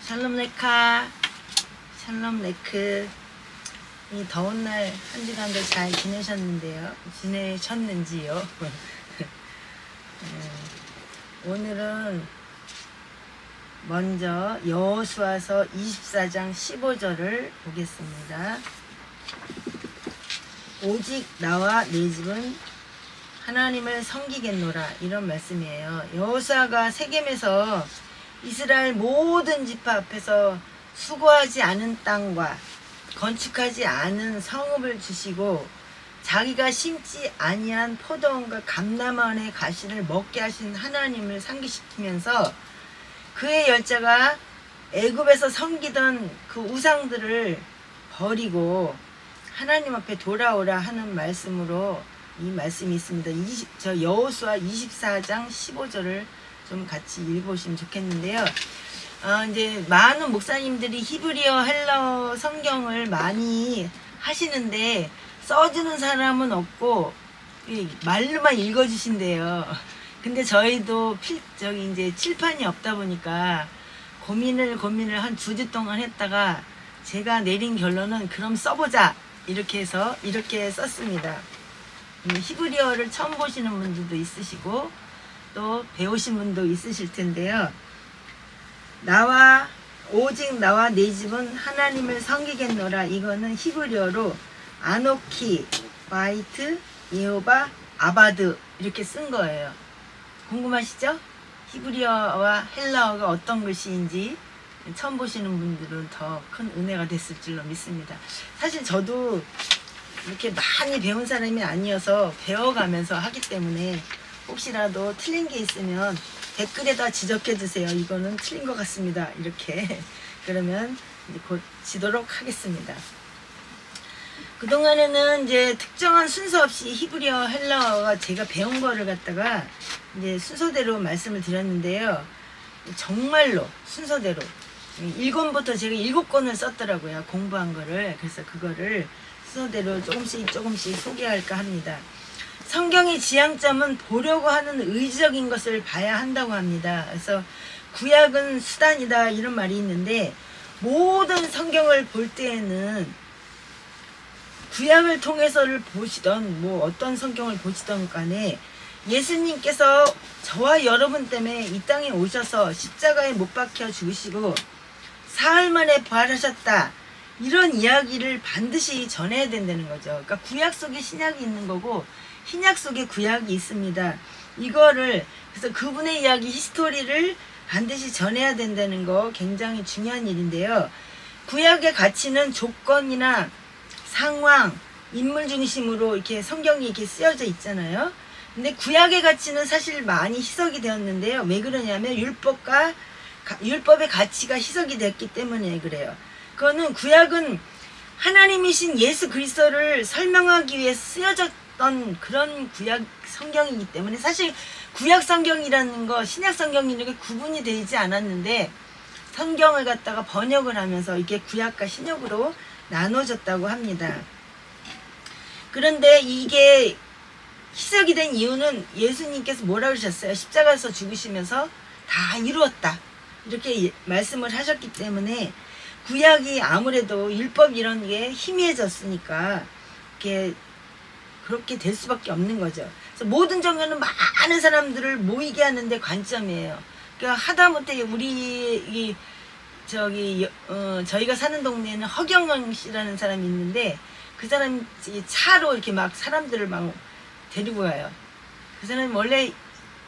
샬롬 레카, 샬롬 레크. 이 더운 날 한 주간도 잘 지내셨는지요? 오늘은 먼저 여호수아서 24장 15절을 보겠습니다. 오직 나와 내 집은 하나님을 섬기겠노라, 이런 말씀이에요. 여호수아가 세겜에서 이스라엘 모든 지파 앞에서 수고하지 않은 땅과 건축하지 않은 성읍을 주시고 자기가 심지 아니한 포도원과 감람원의 가시를 먹게 하신 하나님을 상기시키면서 그의 열자가 애굽에서 섬기던 그 우상들을 버리고 하나님 앞에 돌아오라 하는 말씀으로 이 말씀이 있습니다. 저 여호수아 24장 15절을 좀 같이 읽어보시면 좋겠는데요. 이제 많은 목사님들이 히브리어 헬라어 성경을 많이 하시는데 써주는 사람은 없고 말로만 읽어주신대요. 근데 저희도 이제 칠판이 없다 보니까 고민을 한 2주 동안 했다가 제가 내린 결론은 그럼 써보자, 이렇게 해서 이렇게 썼습니다. 히브리어를 처음 보시는 분들도 있으시고 또 배우신 분도 있으실 텐데요. 오직 나와 내 집은 하나님을 섬기겠노라, 이거는 히브리어로 아노키 바이트 예호바 아바드 이렇게 쓴 거예요. 궁금하시죠? 히브리어와 헬라어가 어떤 글씨인지 처음 보시는 분들은 더 큰 은혜가 됐을 줄로 믿습니다. 사실 저도 이렇게 많이 배운 사람이 아니어서 배워가면서 하기 때문에 혹시라도 틀린 게 있으면 댓글에다 지적해 주세요. 이거는 틀린 것 같습니다, 이렇게. 그러면 이제 고치도록 하겠습니다. 그동안에는 이제 특정한 순서 없이 히브리어 헬라어가 제가 배운 거를 갖다가 이제 순서대로 말씀을 드렸는데요. 정말로 순서대로 1권부터 제가 7권을 썼더라고요, 공부한 거를. 그래서 그거를 순서대로 조금씩 소개할까 합니다. 성경의 지향점은 보려고 하는 의지적인 것을 봐야 한다고 합니다. 그래서 구약은 수단이다, 이런 말이 있는데 모든 성경을 볼 때에는 구약을 통해서를 보시던 어떤 성경을 보시던 간에 예수님께서 저와 여러분 때문에 이 땅에 오셔서 십자가에 못 박혀 죽으시고 사흘 만에 부활하셨다, 이런 이야기를 반드시 전해야 된다는 거죠. 그러니까 구약 속에 신약이 있는 거고 신약 속에 구약이 있습니다. 이거를 그래서 그분의 이야기, 히스토리를 반드시 전해야 된다는 거 굉장히 중요한 일인데요. 구약의 가치는 조건이나 상황, 인물 중심으로 이렇게 성경이 이렇게 쓰여져 있잖아요. 근데 구약의 가치는 사실 많이 희석이 되었는데요. 왜 그러냐면 율법의 가치가 희석이 됐기 때문에 그래요. 그거는 구약은 하나님이신 예수 그리스도를 설명하기 위해 쓰여졌던 그런 구약 성경이기 때문에 사실 구약 성경이라는 거 신약 성경이라는 게 구분이 되지 않았는데 성경을 갖다가 번역을 하면서 이게 구약과 신약으로 나눠졌다고 합니다. 그런데 이게 희석이 된 이유는 예수님께서 뭐라 그러셨어요? 십자가에서 죽으시면서 다 이루었다, 이렇게 말씀을 하셨기 때문에 구약이 아무래도 율법 이런 게 희미해졌으니까 그렇게 될 수밖에 없는 거죠. 그래서 모든 종교는 많은 사람들을 모이게 하는데 관점이에요. 그러니까 하다못해 저희가 사는 동네에는 허경영 씨라는 사람이 있는데 그 사람이 차로 이렇게 막 사람들을 막 데리고 가요. 그 사람이 원래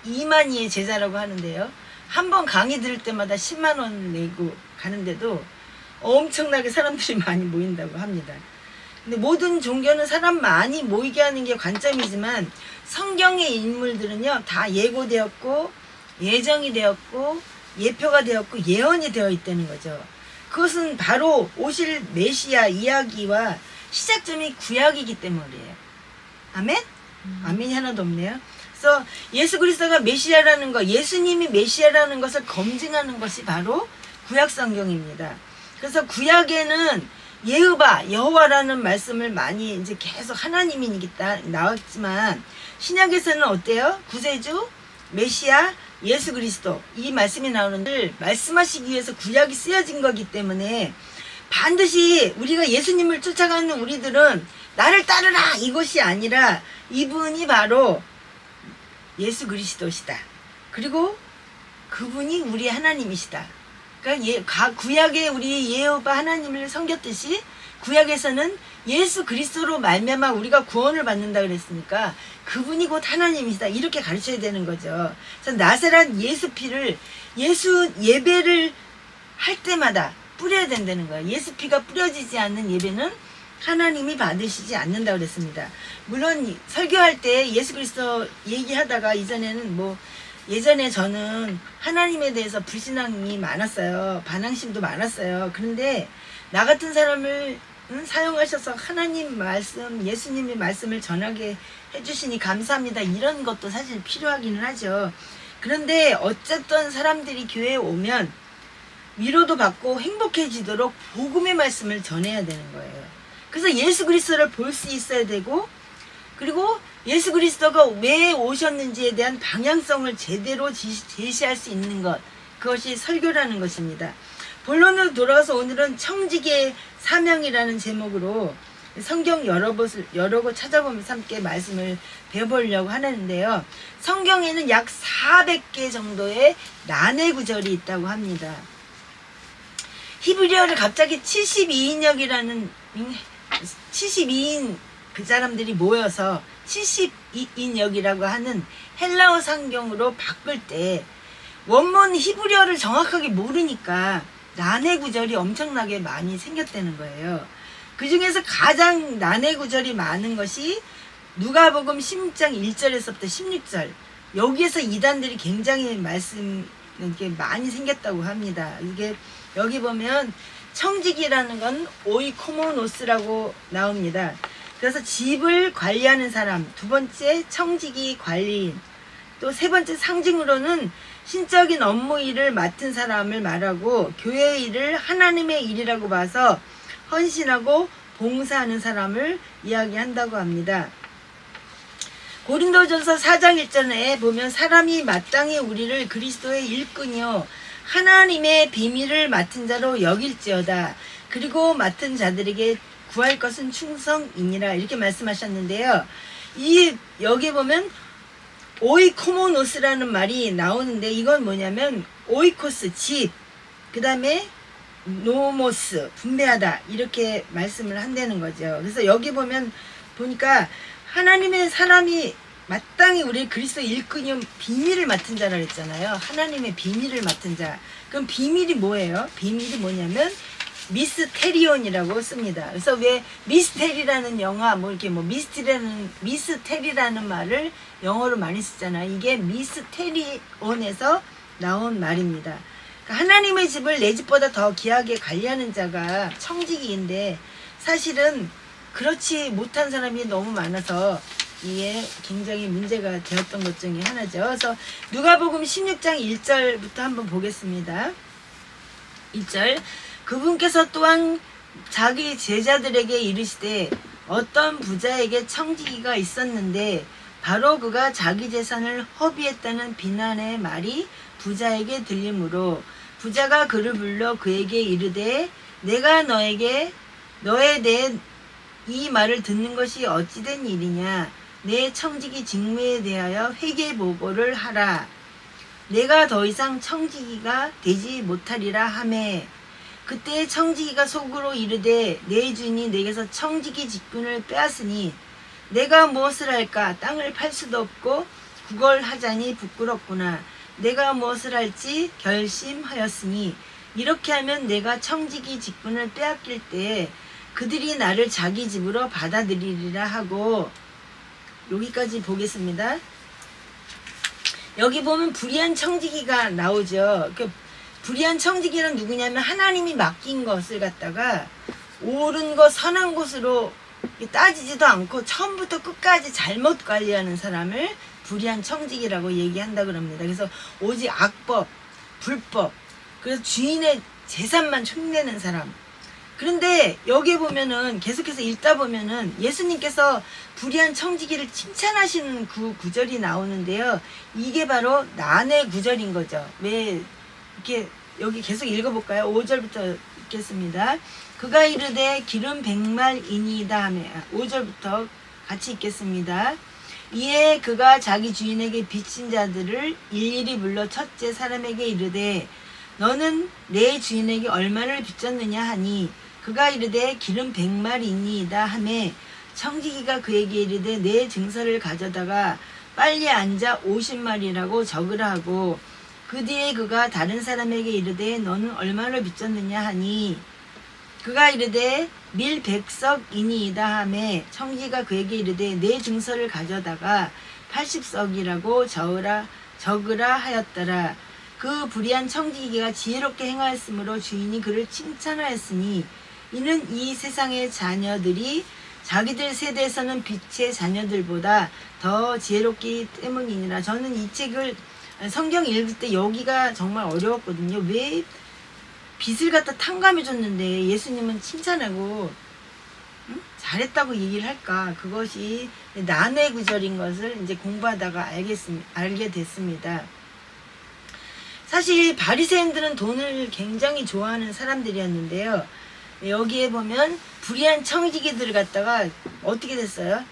이만희의 제자라고 하는데요. 한 번 강의 들을 때마다 10만 원 내고 가는데도 엄청나게 사람들이 많이 모인다고 합니다. 근데 모든 종교는 사람 많이 모이게 하는 게 관점이지만 성경의 인물들은요, 다 예고되었고 예정이 되었고 예표가 되었고 예언이 되어 있다는 거죠. 그것은 바로 오실 메시아 이야기와 시작점이 구약이기 때문이에요. 아멘? 아멘이 하나도 없네요. 그래서 예수 그리스도가 메시아라는 것, 예수님이 메시아라는 것을 검증하는 것이 바로 구약 성경입니다. 그래서 구약에는 예흐바, 여호와라는 말씀을 많이 이제 계속 하나님이니까 나왔지만 신약에서는 어때요? 구세주, 메시아, 예수 그리스도 이 말씀이 나오는데 말씀하시기 위해서 구약이 쓰여진 거기 때문에 반드시 우리가 예수님을 쫓아가는 우리들은 나를 따르라 이것이 아니라 이분이 바로 예수 그리스도시다. 그리고 그분이 우리 하나님이시다. 그러니까 구약에 우리 여호와 하나님을 섬겼듯이 구약에서는 예수 그리스도로 말미암아 우리가 구원을 받는다 그랬으니까 그분이 곧 하나님이시다 이렇게 가르쳐야 되는 거죠. 그래서 나사렛 예수 피를 예수 예배를 할 때마다 뿌려야 된다는 거예요. 예수 피가 뿌려지지 않는 예배는 하나님이 받으시지 않는다 그랬습니다. 물론 설교할 때 예수 그리스도 얘기하다가 예전에 저는 하나님에 대해서 불신앙이 많았어요. 반항심도 많았어요. 그런데 나 같은 사람을 사용하셔서 하나님 말씀, 예수님의 말씀을 전하게 해주시니 감사합니다. 이런 것도 사실 필요하기는 하죠. 그런데 어쨌든 사람들이 교회에 오면 위로도 받고 행복해지도록 복음의 말씀을 전해야 되는 거예요. 그래서 예수 그리스도를 볼 수 있어야 되고, 그리고 예수 그리스도가 왜 오셨는지에 대한 방향성을 제대로 제시할 수 있는 것, 그것이 설교라는 것입니다. 본론으로 돌아가서 오늘은 청지기의 사명이라는 제목으로 성경 여러 곳 찾아보면서 함께 말씀을 배워보려고 하는데요. 성경에는 약 400개 정도의 난해 구절이 있다고 합니다. 히브리어를 갑자기 72인역이라는 72인 그 사람들이 모여서 72인역이라고 하는 헬라어 성경으로 바꿀 때 원문 히브리어를 정확하게 모르니까 난해 구절이 엄청나게 많이 생겼다는 거예요. 그 중에서 가장 난해 구절이 많은 것이 누가복음 16장 1절에서부터 16절. 여기에서 이단들이 굉장히 이렇게 많이 생겼다고 합니다. 이게 여기 보면 청지기라는 건 오이코모노스라고 나옵니다. 그래서 집을 관리하는 사람, 두 번째 청지기 관리인, 또 세 번째 상징으로는 신적인 업무 일을 맡은 사람을 말하고 교회의 일을 하나님의 일이라고 봐서 헌신하고 봉사하는 사람을 이야기한다고 합니다. 고린도전서 4장 1절에 보면 사람이 마땅히 우리를 그리스도의 일꾼이요 하나님의 비밀을 맡은 자로 여길지어다. 그리고 맡은 자들에게 구할 것은 충성이니라 이렇게 말씀하셨는데요. 여기 보면 오이코모노스라는 말이 나오는데 이건 뭐냐면 오이코스 집, 그 다음에 노모스 분배하다 이렇게 말씀을 한다는 거죠. 그래서 여기 보니까 하나님의 사람이 마땅히 우리 그리스도 일꾼이요 비밀을 맡은 자라 그랬잖아요. 하나님의 비밀을 맡은 자. 그럼 비밀이 뭐예요? 비밀이 뭐냐면 미스테리온이라고 씁니다. 그래서 왜 미스테리라는 영화 미스테리라는 말을 영어로 많이 쓰잖아요. 이게 미스테리온에서 나온 말입니다. 그러니까 하나님의 집을 내 집보다 더 귀하게 관리하는 자가 청지기인데 사실은 그렇지 못한 사람이 너무 많아서 이게 굉장히 문제가 되었던 것 중에 하나죠. 그래서 누가복음 16장 1절부터 한번 보겠습니다. 1절 그분께서 또한 자기 제자들에게 이르시되 어떤 부자에게 청지기가 있었는데 바로 그가 자기 재산을 허비했다는 비난의 말이 부자에게 들리므로 부자가 그를 불러 그에게 이르되 내가 너에 대해 이 말을 듣는 것이 어찌된 일이냐 내 청지기 직무에 대하여 회개 보고를 하라. 내가 더 이상 청지기가 되지 못하리라 하매 그때 청지기가 속으로 이르되 내 주인이 내게서 청지기 직분을 빼앗으니 내가 무엇을 할까 땅을 팔 수도 없고 그걸 하자니 부끄럽구나. 내가 무엇을 할지 결심하였으니 이렇게 하면 내가 청지기 직분을 빼앗길 때 그들이 나를 자기 집으로 받아들이리라 하고 여기까지 보겠습니다. 여기 보면 불의한 청지기가 나오죠. 불의한 청지기는 누구냐면 하나님이 맡긴 것을 갖다가 옳은 것 선한 것으로 따지지도 않고 처음부터 끝까지 잘못 관리하는 사람을 불의한 청지기라고 얘기한다 그럽니다. 그래서 오직 악법, 불법, 그래서 주인의 재산만 흉내는 사람, 그런데 여기에 보면은 계속해서 읽다 보면은 예수님께서 불의한 청지기를 칭찬하시는 그 구절이 나오는데요. 이게 바로 난의 구절인 거죠. 왜 이렇게 여기 계속 읽어볼까요? 5절부터 읽겠습니다. 그가 이르되 기름 100말이니이다 하며 5절부터 같이 읽겠습니다. 이에 그가 자기 주인에게 빚진 자들을 일일이 불러 첫째 사람에게 이르되 너는 내 주인에게 얼마를 빚졌느냐 하니 그가 이르되 기름 100말이니이다 하매 청지기가 그에게 이르되 내 증서를 가져다가 빨리 앉아 50말이라고 적으라 하고 그 뒤에 그가 다른 사람에게 이르되 너는 얼마를 빚졌느냐 하니 그가 이르되 밀 100석이니이다 하매 청지기가 그에게 이르되 내 증서를 가져다가 80석이라고 적으라 하였더라. 그 불의한 청지기가 지혜롭게 행하였으므로 주인이 그를 칭찬하였으니 이는 이 세상의 자녀들이 자기들 세대에서는 빛의 자녀들보다 더 지혜롭기 때문이니라. 저는 이 책을 성경 읽을 때 여기가 정말 어려웠거든요. 왜 빚을 갖다 탕감해 줬는데 예수님은 칭찬하고 잘했다고 얘기를 할까? 그것이 난의 구절인 것을 이제 공부하다가 알게 됐습니다. 사실 바리새인들은 돈을 굉장히 좋아하는 사람들이었는데요. 여기에 보면 불의한 청지기들을 갖다가 어떻게 됐어요?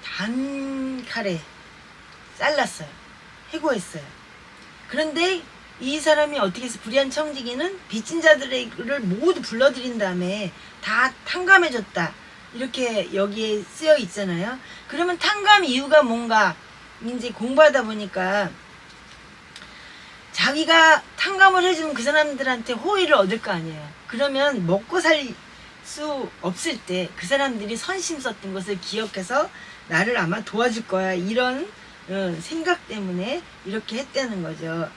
단칼에 잘랐어요. 해고했어요. 그런데 이 사람이 어떻게 해서 불의한 청지기는 빚진 자들을 모두 불러들인 다음에 다 탕감해줬다. 이렇게 여기에 쓰여 있잖아요. 그러면 탕감 이유가 뭔가 이제 공부하다 보니까 자기가 탕감을 해주면 그 사람들한테 호의를 얻을 거 아니에요. 그러면 먹고 살 수 없을 때 그 사람들이 선심 썼던 것을 기억해서 나를 아마 도와줄 거야. 이런 생각 때문에 이렇게 했다는 거죠.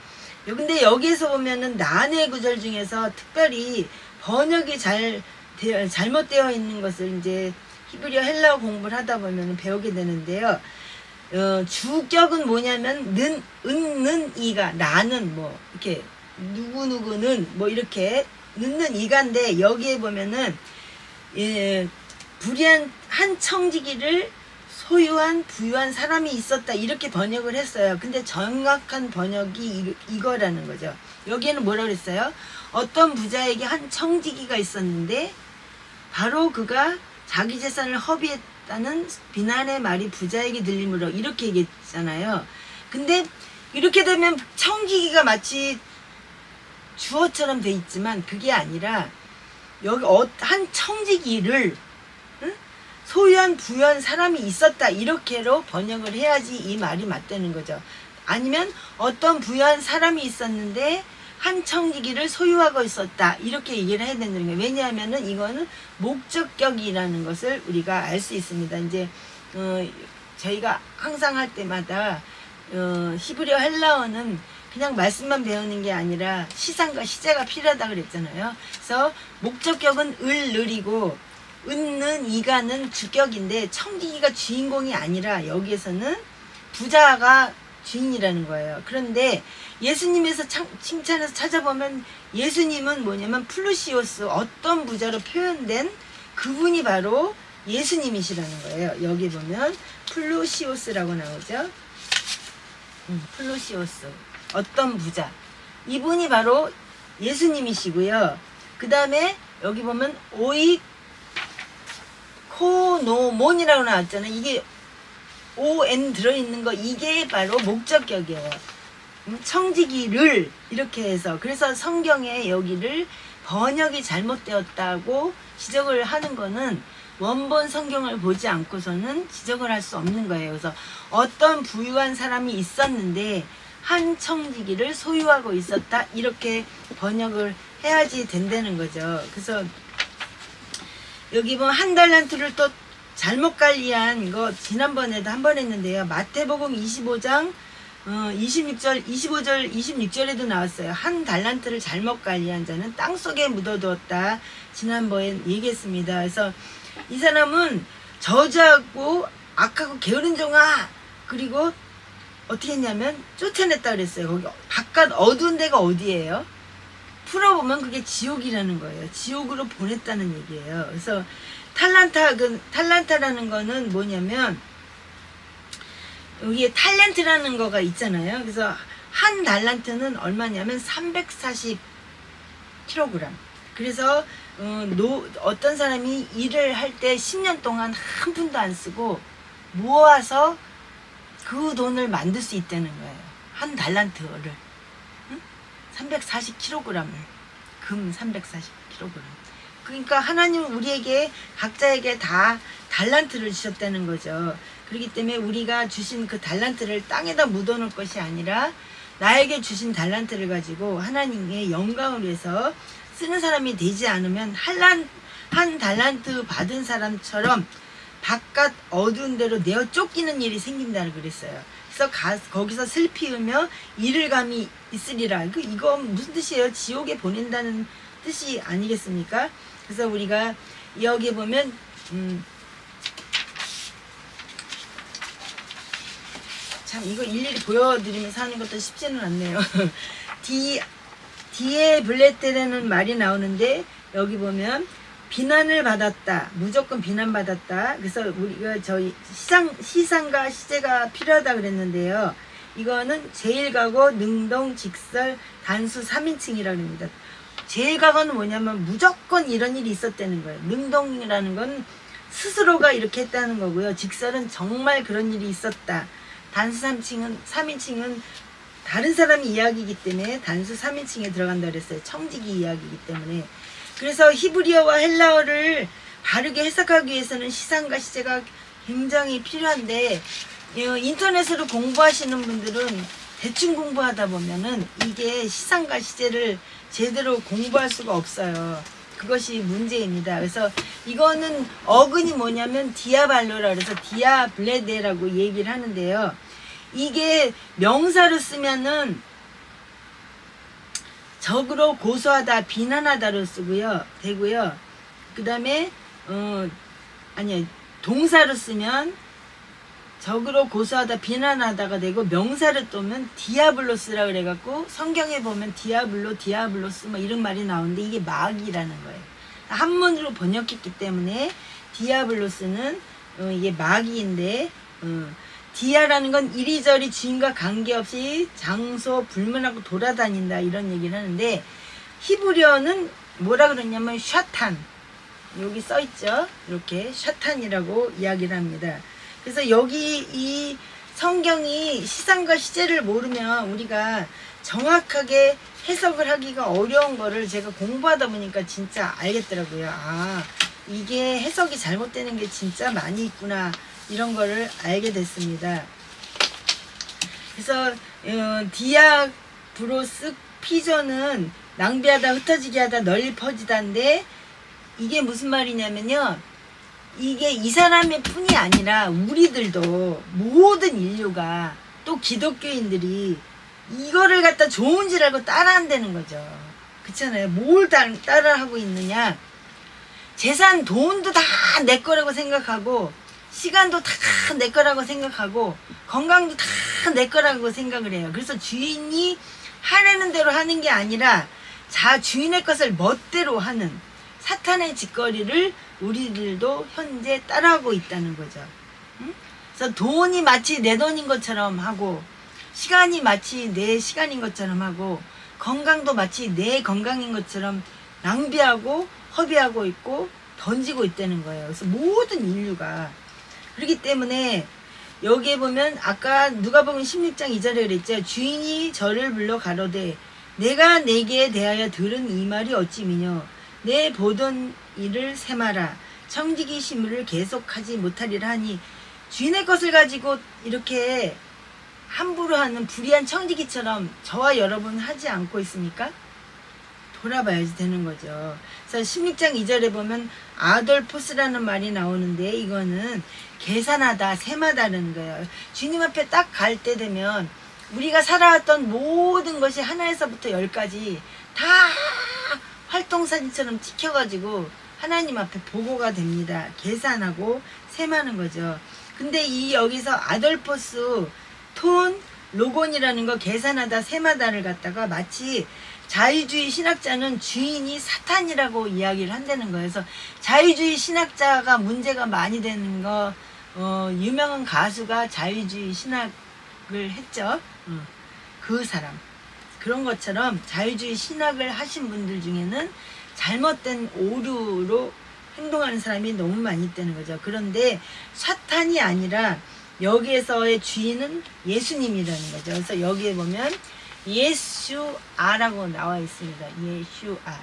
근데 여기에서 보면은 난의 구절 중에서 특별히 번역이 잘못되어 있는 것을 이제 히브리어 헬라어 공부를 하다 보면 배우게 되는데요. 주격은 뭐냐면 는 이가 나는 뭐 이렇게 누구누구는 뭐 이렇게 는 이가인데 여기에 보면은 불의한 한 청지기를 소유한 부유한 사람이 있었다 이렇게 번역을 했어요. 근데 정확한 번역이 이거라는 거죠. 여기에는 뭐라 그랬어요? 어떤 부자에게 한 청지기가 있었는데 바로 그가 자기 재산을 허비했다는 비난의 말이 부자에게 들리므로 이렇게 얘기했잖아요. 근데 이렇게 되면 청지기가 마치 주어처럼 돼 있지만 그게 아니라 여기 한 청지기를 소유한 부유한 사람이 있었다 이렇게로 번역을 해야지 이 말이 맞다는 거죠. 아니면 어떤 부유한 사람이 있었는데 한 청지기를 소유하고 있었다 이렇게 얘기를 해야 되는 거예요. 왜냐하면은 이거는 목적격이라는 것을 우리가 알 수 있습니다. 이제 저희가 항상 할 때마다 히브리어 헬라어는 그냥 말씀만 배우는 게 아니라 시상과 시제가 필요하다 그랬잖아요. 그래서 목적격은 을이고 은는 이가는 주격인데 청지기가 주인공이 아니라 여기에서는 부자가 주인이라는 거예요. 그런데 예수님에서 칭찬해서 찾아보면 예수님은 뭐냐면 플루시오스 어떤 부자로 표현된 그분이 바로 예수님이시라는 거예요. 여기 보면 플루시오스라고 나오죠. 플루시오스 어떤 부자 이분이 바로 예수님이시고요. 그 다음에 여기 보면 오이코노몬이라고 나왔잖아요. 이게 on 들어있는 거 이게 바로 목적격이에요. 청지기를 이렇게 해서 그래서 성경에 여기를 번역이 잘못되었다고 지적을 하는 거는 원본 성경을 보지 않고서는 지적을 할 수 없는 거예요. 그래서 어떤 부유한 사람이 있었는데 한 청지기를 소유하고 있었다 이렇게 번역을 해야지 된다는 거죠. 그래서 여기 보면 한 달란트를 또 잘못 관리한 거 지난번에도 한 번 했는데요. 마태복음 25장 25절 26절에도 나왔어요. 한 달란트를 잘못 관리한 자는 땅속에 묻어두었다. 지난번에 얘기했습니다. 그래서 이 사람은 저주하고 악하고 게으른 종아 그리고 어떻게 했냐면 쫓아냈다 그랬어요. 거기 바깥 어두운 데가 어디예요? 풀어보면 그게 지옥이라는 거예요. 지옥으로 보냈다는 얘기예요. 그래서 탈란타라는 거는 뭐냐면 여기에 탤런트라는 거가 있잖아요. 그래서 한 달란트는 얼마냐면 340kg. 그래서 어떤 사람이 일을 할 때 10년 동안 한 푼도 안 쓰고 모아서 그 돈을 만들 수 있다는 거예요. 한 달란트를. 340kg을. 금 340kg. 그러니까 하나님은 우리에게 각자에게 다 달란트를 주셨다는 거죠. 그렇기 때문에 우리가 주신 그 달란트를 땅에다 묻어놓을 것이 아니라 나에게 주신 달란트를 가지고 하나님의 영광을 위해서 쓰는 사람이 되지 않으면 한 달란트 받은 사람처럼 바깥 어두운 데로 내어 쫓기는 일이 생긴다고 그랬어요. 그래서 거기서 슬피 울며 이를 감이 있으리라. 이거 무슨 뜻이에요? 지옥에 보낸다는 뜻이 아니겠습니까? 그래서 우리가 여기 보면 참 이거 일일이 보여드리면서 하는 것도 쉽지는 않네요. 디에 블레테라는 말이 나오는데 여기 보면 비난을 받았다. 무조건 비난받았다. 그래서 우리가 저희 시상과 시제가 필요하다 그랬는데요. 이거는 제일각오, 능동, 직설, 단수 3인칭이라고 합니다. 제일각오는 뭐냐면 무조건 이런 일이 있었다는 거예요. 능동이라는 건 스스로가 이렇게 했다는 거고요. 직설은 정말 그런 일이 있었다. 단수 3인칭은 다른 사람이 이야기이기 때문에 단수 3인칭에 들어간다 그랬어요. 청지기 이야기이기 때문에. 그래서 히브리어와 헬라어를 바르게 해석하기 위해서는 시상과 시제가 굉장히 필요한데 인터넷으로 공부하시는 분들은 대충 공부하다 보면은 이게 시상과 시제를 제대로 공부할 수가 없어요. 그것이 문제입니다. 그래서 이거는 어근이 뭐냐면 디아발로라 그래서 디아블레데라고 얘기를 하는데요. 이게 명사로 쓰면은 적으로 고소하다, 비난하다로 쓰고요. 되고요. 그 다음에 동사로 쓰면 적으로 고소하다, 비난하다가 되고 명사를 또면 디아블로스라 그래갖고 성경에 보면 디아블로스 뭐 이런 말이 나오는데 이게 마귀라는 거예요. 한문으로 번역했기 때문에 디아블로스는 이게 마귀인데 디아라는 건 이리저리 주인과 관계없이 장소 불문하고 돌아다닌다 이런 얘기를 하는데 히브리어는 뭐라 그러냐면 샤탄 여기 써있죠. 이렇게 샤탄이라고 이야기를 합니다. 그래서 여기 이 성경이 시상과 시제를 모르면 우리가 정확하게 해석을 하기가 어려운 거를 제가 공부하다 보니까 진짜 알겠더라고요. 아 이게 해석이 잘못되는 게 진짜 많이 있구나 이런 거를 알게 됐습니다. 그래서 디아브로스 피조는 낭비하다 흩어지게 하다 널리 퍼지다인데 이게 무슨 말이냐면요. 이게 이 사람의 뿐이 아니라 우리들도 모든 인류가 또 기독교인들이 이거를 갖다 좋은 줄 알고 따라한다는 거죠. 그렇잖아요. 뭘 따라하고 있느냐. 재산 돈도 다 내 거라고 생각하고 시간도 다 내 거라고 생각하고 건강도 다 내 거라고 생각을 해요. 그래서 주인이 하라는 대로 하는 게 아니라 주인의 것을 멋대로 하는 사탄의 짓거리를 우리들도 현재 따라하고 있다는 거죠. 응? 그래서 돈이 마치 내 돈인 것처럼 하고 시간이 마치 내 시간인 것처럼 하고 건강도 마치 내 건강인 것처럼 낭비하고 허비하고 있고 던지고 있다는 거예요. 그래서 모든 인류가 그렇기 때문에 여기에 보면 아까 누가복음 16장 2절에 그랬죠. 주인이 저를 불러 가로되 내가 내게 대하여 들은 이 말이 어찌 미뇨 내 보던 일을 세마라 청지기 시무를 계속하지 못하리라 하니 주인의 것을 가지고 이렇게 함부로 하는 불의한 청지기처럼 저와 여러분 하지 않고 있습니까? 돌아봐야지 되는 거죠. 그래서 16장 2절에 보면 아돌포스라는 말이 나오는데 이거는 계산하다, 세마다는 거예요. 주님 앞에 딱 갈 때 되면 우리가 살아왔던 모든 것이 하나에서부터 10까지 다 활동사진처럼 찍혀가지고 하나님 앞에 보고가 됩니다. 계산하고 셈하는 거죠. 근데 이 여기서 아돌포스, 톤, 로곤이라는 거 계산하다 세마다를 갖다가 마치 자유주의 신학자는 주인이 사탄이라고 이야기를 한다는 거예요. 그래서 자유주의 신학자가 문제가 많이 되는 거, 유명한 가수가 자유주의 신학을 했죠. 그 사람. 그런 것처럼 자유주의 신학을 하신 분들 중에는 잘못된 오류로 행동하는 사람이 너무 많이 있다는 거죠. 그런데 사탄이 아니라 여기에서의 주인은 예수님이라는 거죠. 그래서 여기에 보면 예수아라고 나와 있습니다. 예수아.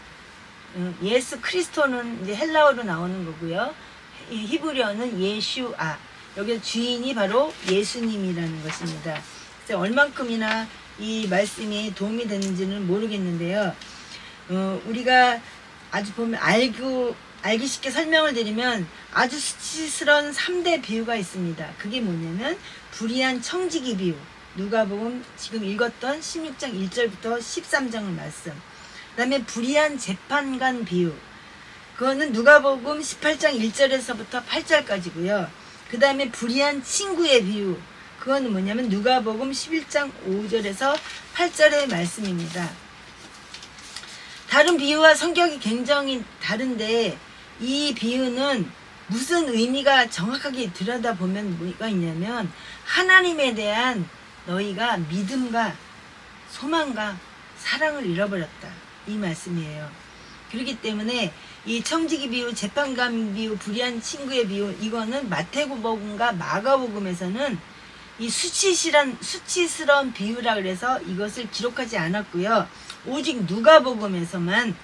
예수 크리스토는 이제 헬라어로 나오는 거고요. 히브리어는 예수아. 여기서 주인이 바로 예수님이라는 것입니다. 그래서 얼만큼이나 이 말씀이 도움이 되는지는 모르겠는데요. 우리가 아주 보면 알기 쉽게 설명을 드리면 아주 수치스러운 3대 비유가 있습니다. 그게 뭐냐면 불의한 청지기 비유. 누가복음 지금 읽었던 16장 1절부터 13장 말씀. 그 다음에 불의한 재판관 비유. 그거는 누가복음 18장 1절에서부터 8절까지고요. 그 다음에 불의한 친구의 비유. 그거는 뭐냐면 누가복음 11장 5절에서 8절의 말씀입니다. 다른 비유와 성격이 굉장히 다른데 이 비유는 무슨 의미가 정확하게 들여다보면 뭐가 있냐면 하나님에 대한 너희가 믿음과 소망과 사랑을 잃어버렸다. 이 말씀이에요. 그렇기 때문에 이 청지기 비유, 재판관 비유, 불의한 친구의 비유 이거는 마태복음과 마가복음에서는 이 수치스러운 비유라 그래서 이것을 기록하지 않았고요. 오직 누가복음에서만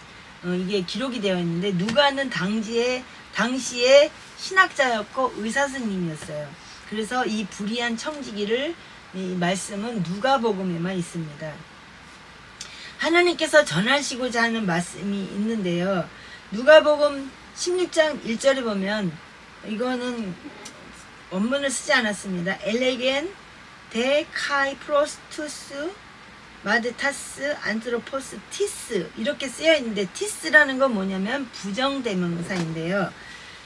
이게 기록이 되어 있는데 누가는 당시에 신학자였고 의사 선생님이었어요. 그래서 이 불의한 청지기를 이 말씀은 누가복음에만 있습니다. 하나님께서 전하시고자 하는 말씀이 있는데요. 누가복음 16장 1절에 보면 이거는 원문을 쓰지 않았습니다. 엘레겐 데 카이프로스투스 마드타스 안트로포스 티스 이렇게 쓰여 있는데 티스라는 건 뭐냐면 부정대명사인데요.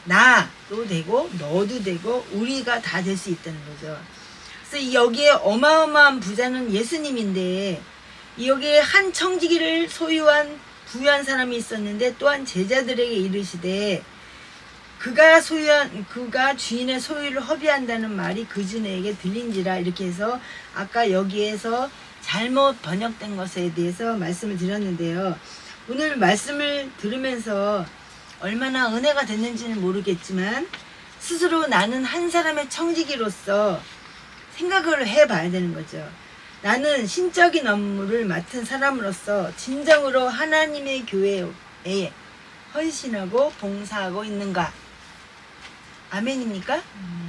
나도 되고 너도 되고 우리가 다 될 수 있다는 거죠. 그래서 여기에 어마어마한 부자는 예수님인데 여기에 한 청지기를 부유한 사람이 있었는데 또한 제자들에게 이르시되 그가 주인의 소유를 허비한다는 말이 그 주인에게 들린지라 이렇게 해서 아까 여기에서 잘못 번역된 것에 대해서 말씀을 드렸는데요. 오늘 말씀을 들으면서 얼마나 은혜가 됐는지는 모르겠지만 스스로 나는 한 사람의 청지기로서 생각을 해봐야 되는 거죠. 나는 신적인 업무를 맡은 사람으로서 진정으로 하나님의 교회에 헌신하고 봉사하고 있는가? 아멘입니까?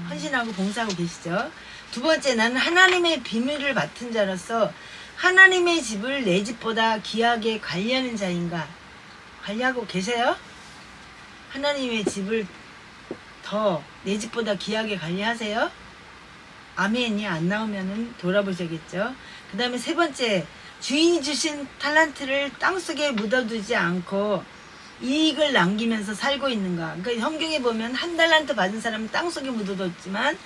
헌신하고 봉사하고 계시죠? 두 번째, 나는 하나님의 비밀을 맡은 자로서 하나님의 집을 내 집보다 귀하게 관리하는 자인가? 관리하고 계세요? 하나님의 집을 더 내 집보다 귀하게 관리하세요? 아멘이 안 나오면은 돌아보셔야겠죠. 그 다음에 세 번째, 주인이 주신 탈란트를 땅속에 묻어두지 않고 이익을 남기면서 살고 있는가. 그러니까 성경에 보면 1달란트 받은 사람은 땅속에 묻어뒀지만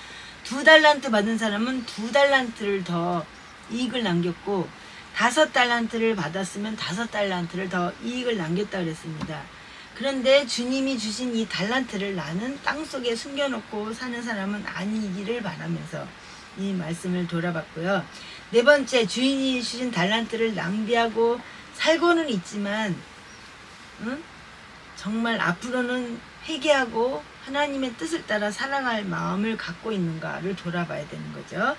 2달란트 받은 사람은 2달란트를 더 이익을 남겼고 5달란트를 받았으면 5달란트를 더 이익을 남겼다 그랬습니다. 그런데 주님이 주신 이 달란트를 나는 땅속에 숨겨놓고 사는 사람은 아니기를 바라면서 이 말씀을 돌아봤고요. 네 번째, 주인이 주신 달란트를 낭비하고 살고는 있지만 정말 앞으로는 회개하고 하나님의 뜻을 따라 살아갈 마음을 갖고 있는가를 돌아봐야 되는 거죠.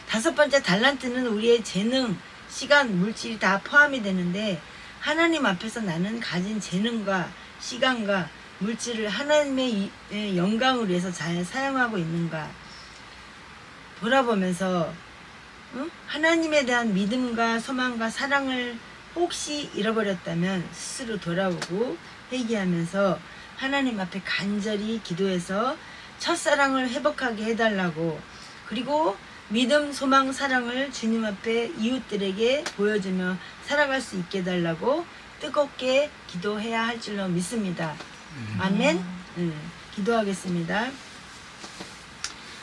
다섯 번째, 달란트는 우리의 재능, 시간, 물질이 다 포함이 되는데 하나님 앞에서 나는 가진 재능과 시간과 물질을 하나님의 영광을 위해서 잘 사용하고 있는가 돌아보면서 하나님에 대한 믿음과 소망과 사랑을 혹시 잃어버렸다면 스스로 돌아보고 회개하면서 하나님 앞에 간절히 기도해서 첫사랑을 회복하게 해달라고, 그리고 믿음, 소망, 사랑을 주님 앞에 이웃들에게 보여주며 살아갈 수 있게 해달라고 뜨겁게 기도해야 할 줄로 믿습니다. 아멘. 기도하겠습니다.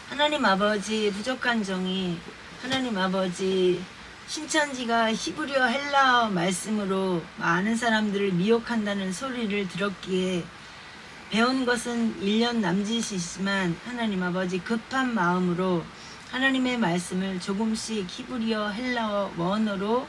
하나님 아버지, 부족한 종이 하나님 아버지, 신천지가 히브리어 헬라어 말씀으로 많은 사람들을 미혹한다는 소리를 들었기에 배운 것은 1년 남짓이지만 하나님 아버지 급한 마음으로 하나님의 말씀을 조금씩 히브리어 헬라어 원어로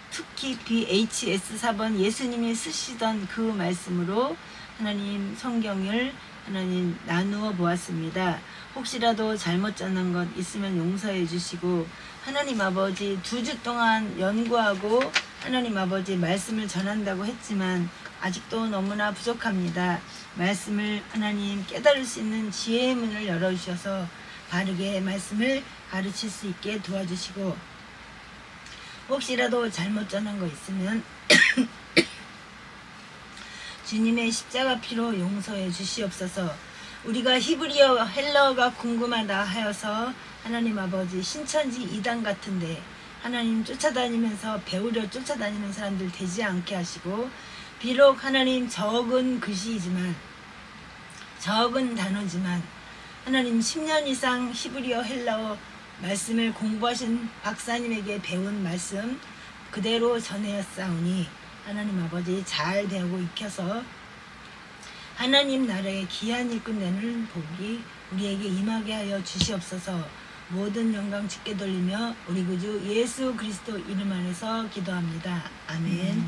특히 BHS 4번 예수님이 쓰시던 그 말씀으로 하나님 성경을 하나님 나누어 보았습니다. 혹시라도 잘못 전한 것 있으면 용서해 주시고 하나님 아버지 2주 동안 연구하고 하나님 아버지 말씀을 전한다고 했지만 아직도 너무나 부족합니다. 말씀을 하나님 깨달을 수 있는 지혜의 문을 열어주셔서 바르게 말씀을 가르칠 수 있게 도와주시고 혹시라도 잘못 전한 거 있으면 주님의 십자가 피로 용서해 주시옵소서. 우리가 히브리어 헬라어가 궁금하다 하여서 하나님 아버지 신천지 이단 같은데 하나님 쫓아다니면서 배우려 쫓아다니는 사람들 되지 않게 하시고 비록 하나님 적은 글씨이지만 적은 단어지만 하나님 10년 이상 히브리어 헬라어 말씀을 공부하신 박사님에게 배운 말씀 그대로 전하였사오니 하나님 아버지 잘 배우고 익혀서 하나님 나라의 귀한 일 끝내는 복이 우리에게 임하게 하여 주시옵소서. 모든 영광 주께 돌리며 우리 구주 예수 그리스도 이름 안에서 기도합니다. 아멘.